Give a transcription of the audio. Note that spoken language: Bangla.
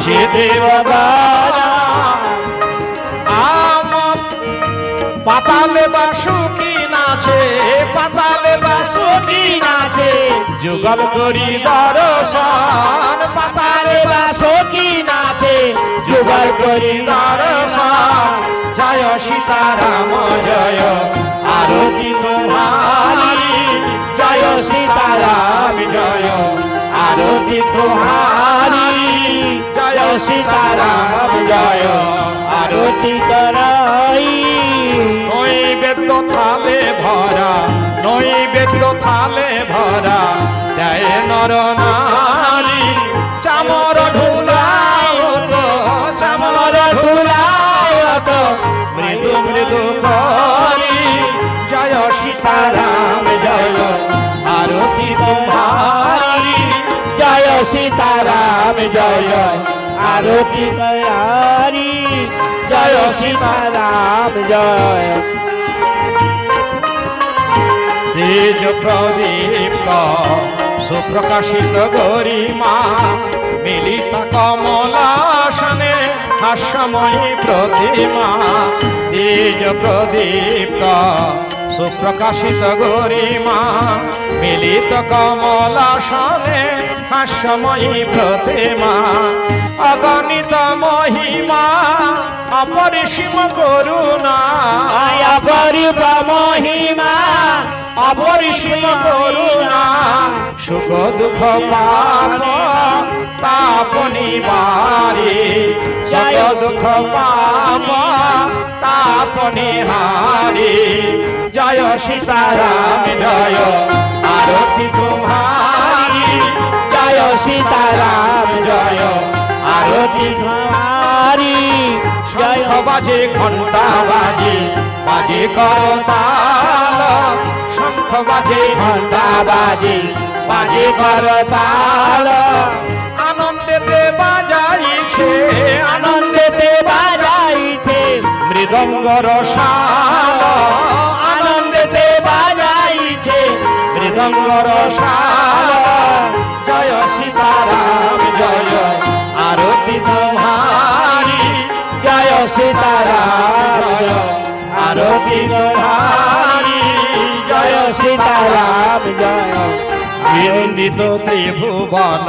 সে দেবদারা আমার পাতালে বাসুকি নাচে, পাতালে বাসুকি নাচে, যুগল করি দর্শন। পাতালে বাসুকি নাচে, যুগল করি দর্শন। জয় সীতারাম জয় আরতি তোমারি, জয় সীতারাম জয় আরতি তোমারি, জয় সীতারাম জয় আরতি করাই। নৈবেদ্য থালে ভরা, নৈবেদ্য থালে ভরা, জয় নর নারী। চামর ঢুলায়ত, চামর ঢুলায়ত, মৃদু মৃদু করি, জয় সীতারাম জয় আরতি তোমারি, জয় সীতারাম জয় আরতি করারি, জয় সীতারাম জয়। তেজ প্রদীপ্ত সুপ্রকাশিত গরিমা, মিলিত কমলাসনে হাস্যময়ী প্রতিমা। তেজ প্রদীপ্ত সুপ্রকাশিত গরিমা, মিলিত কমলাসনে হাস্যময়ী প্রতিমা। অগণিত মহিমা অপরিসীম করুণা, অপরিপ মহিমা অপরিসীম করুণা। সুখ দুঃখ পাপ তাপ নিবারে, সুখ দুঃখ পাপ তাপ নিহারে। জয় সীতারাম জয় আরতি তোমারি, জয় সীতারাম জয় আরতি তোমারি। শঙ্খ বাজে ঘণ্টা বাজে, বাজে করতাল। শঙ্খ বাজে ঘণ্টা বাজে, বাজে করতাল। আনন্দেতে বাজাইছে, আনন্দেতে বাজাইছে মৃদঙ্গ রসাল। আনন্দেতে বাজাইছে মৃদঙ্গ রসাল। জয় সীতারাম জয় আরতি তোমারি, জয় সীতারাম জয় আরতি তোমারি, জয় সীতারাম জয়। বিন্দিত ত্রিভুবন